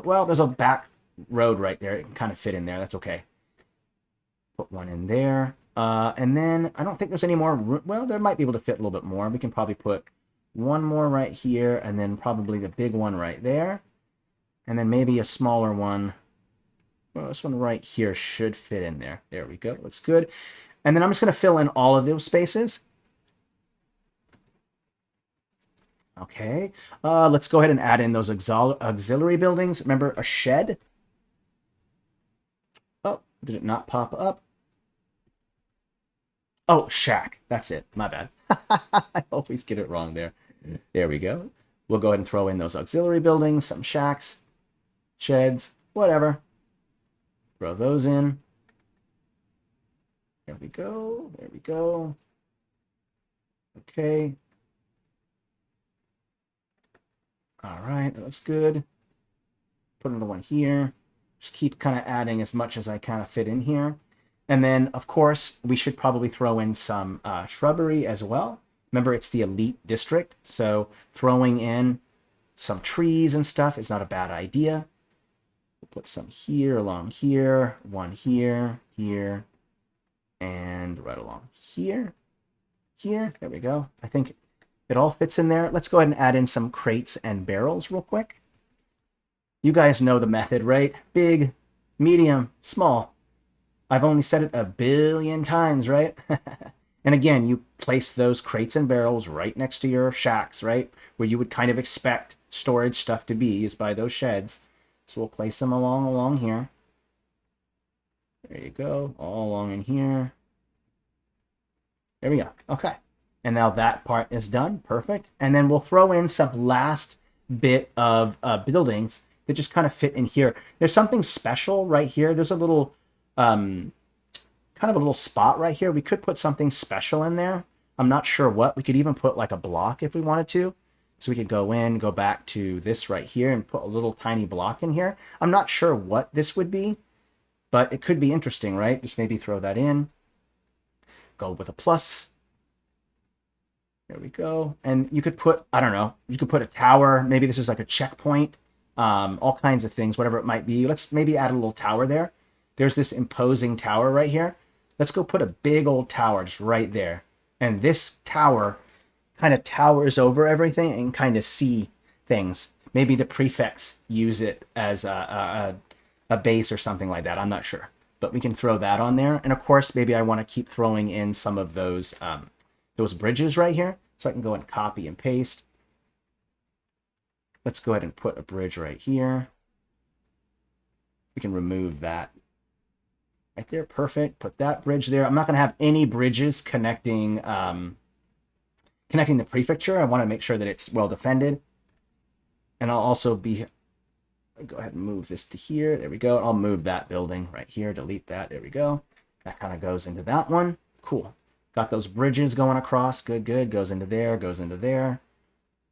well, there's a back road right there. It can kind of fit in there. That's okay. Put one in there. And then I don't think there's any more room. Well, there might be able to fit a little bit more. We can probably put one more right here, and then probably the big one right there. And then maybe a smaller one. Well, this one right here should fit in there. There we go. Looks good. And then I'm just going to fill in all of those spaces. Okay. Let's go ahead and add in those auxiliary buildings. Remember, a shed. Oh, did it not pop up? Oh, shack. That's it. My bad. I always get it wrong there. There we go. We'll go ahead and throw in those auxiliary buildings, some shacks, sheds, whatever. Throw those in. There we go. There we go. Okay. All right, that looks good. Put another one here. Just keep kind of adding as much as I kind of fit in here. And then, of course, we should probably throw in some shrubbery as well. Remember, it's the elite district, so throwing in some trees and stuff is not a bad idea. We'll put some here, along here, one here, here, and right along here, here. There we go. I think it all fits in there. Let's go ahead and add in some crates and barrels real quick. You guys know the method, right? Big, medium, small. I've only said it 1 billion times, right? And again, you place those crates and barrels right next to your shacks, right? Where you would kind of expect storage stuff to be, is by those sheds. So we'll place them along here. There you go. All along in here. There we go. Okay. And now that part is done. Perfect. And then we'll throw in some last bit of buildings that just kind of fit in here. There's something special right here. There's a little... kind of a little spot right here. We could put something special in there. I'm not sure what. We could even put like a block if we wanted to. So we could go in, go back to this right here and put a little tiny block in here. I'm not sure what this would be, but it could be interesting, right? Just maybe throw that in. Go with a plus. There we go. And you could put, I don't know, you could put a tower. Maybe this is like a checkpoint. All kinds of things, whatever it might be. Let's maybe add a little tower there. There's this imposing tower right here. Let's go put a big old tower just right there. And this tower kind of towers over everything and kind of see things. Maybe the prefects use it as a base or something like that. I'm not sure. But we can throw that on there. And of course, maybe I want to keep throwing in some of those bridges right here. So I can go and copy and paste. Let's go ahead and put a bridge right here. We can remove that. Right there, perfect. Put that bridge there. I'm not going to have any bridges connecting the prefecture. I want to make sure that it's well defended. And I'll also go ahead and move this to here. There we go. I'll move that building right here. Delete that. There we go. That kind of goes into that one. Cool. Got those bridges going across. Good, good. Goes into there. Goes into there.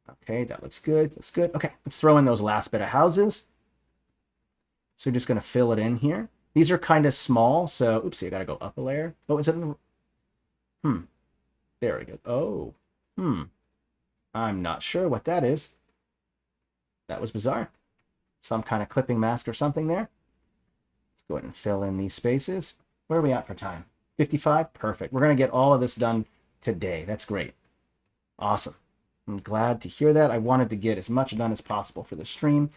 Okay, that looks good. Looks good. Okay, let's throw in those last bit of houses. So we're just going to fill it in here. These are kind of small, so oopsie, I got to go up a layer. Oh, is it in the... There we go. Oh. I'm not sure what that is. That was bizarre. Some kind of clipping mask or something there. Let's go ahead and fill in these spaces. Where are we at for time? 55? Perfect. We're going to get all of this done today. That's great. Awesome. I'm glad to hear that. I wanted to get as much done as possible for the stream.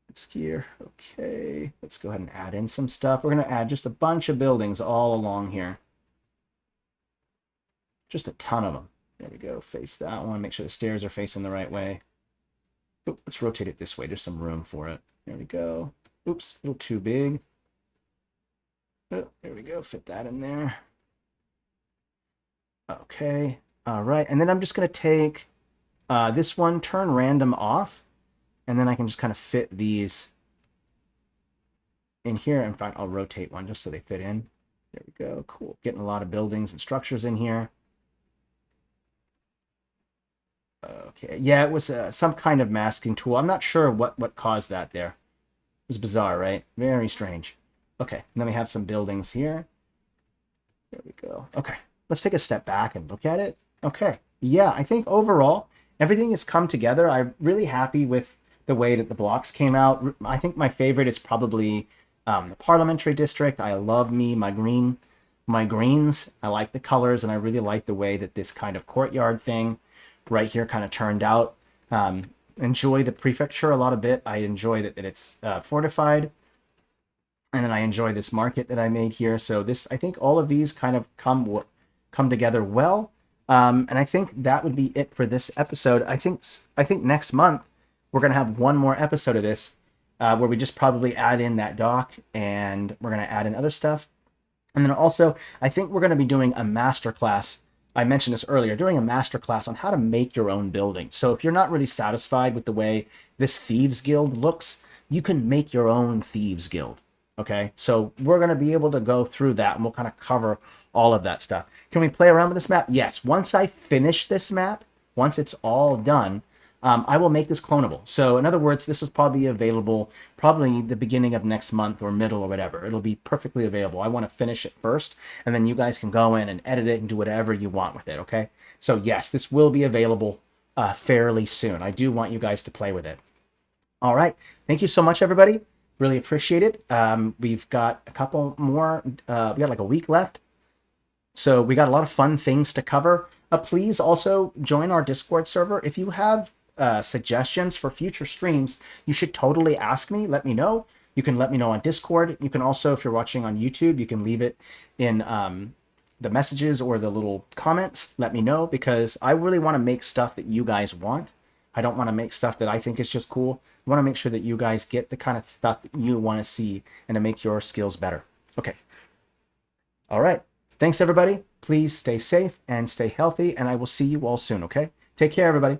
Let's here. Okay. Let's go ahead and add in some stuff. We're going to add just a bunch of buildings all along here. Just a ton of them. There we go. Face that one. Make sure the stairs are facing the right way. Oop, let's rotate it this way. There's some room for it. There we go. Oops, a little too big. Oh, there we go. Fit that in there. Okay. All right. And then I'm just going to take this one, turn random off. And then I can just kind of fit these in here. In fact, I'll rotate one just so they fit in. There we go. Cool. Getting a lot of buildings and structures in here. Okay. Yeah, it was some kind of masking tool. I'm not sure what caused that there. It was bizarre, right? Very strange. Okay. And then we have some buildings here. There we go. Okay. Let's take a step back and look at it. Okay. Yeah, I think overall, everything has come together. I'm really happy with the way that the blocks came out. I think my favorite is probably the Parliamentary District. I love my greens. I like the colors, and I really like the way that this kind of courtyard thing right here kind of turned out. Enjoy the prefecture a lot of bit. I enjoy that it's fortified. And then I enjoy this market that I made here. So this, I think all of these kind of come together well. And I think that would be it for this episode. I think next month we're going to have one more episode of this where we just probably add in that dock, and we're going to add in other stuff. And then also, I think we're going to be doing a masterclass. I mentioned this earlier, doing a masterclass on how to make your own building. So if you're not really satisfied with the way this Thieves Guild looks, you can make your own Thieves Guild. Okay, so we're going to be able to go through that, and we'll kind of cover all of that stuff. Can we play around with this map? Yes. Once I finish this map, once it's all done, I will make this clonable. So in other words, this is probably available probably the beginning of next month or middle or whatever. It'll be perfectly available. I want to finish it first, and then you guys can go in and edit it and do whatever you want with it, okay? So yes, this will be available fairly soon. I do want you guys to play with it. All right. Thank you so much, everybody. Really appreciate it. We've got a couple more. We got like a week left. So we got a lot of fun things to cover. Please also join our Discord server. If you have suggestions for future streams, you should totally ask me. Let me know. You can let me know on Discord. You can also, if you're watching on YouTube, you can leave it in the messages or the little comments. Let me know, because I really want to make stuff that you guys want. I don't want to make stuff that I think is just cool. I want to make sure that you guys get the kind of stuff that you want to see and to make your skills better. Okay. All right. Thanks, everybody. Please stay safe and stay healthy, and I will see you all soon, okay? Take care, everybody.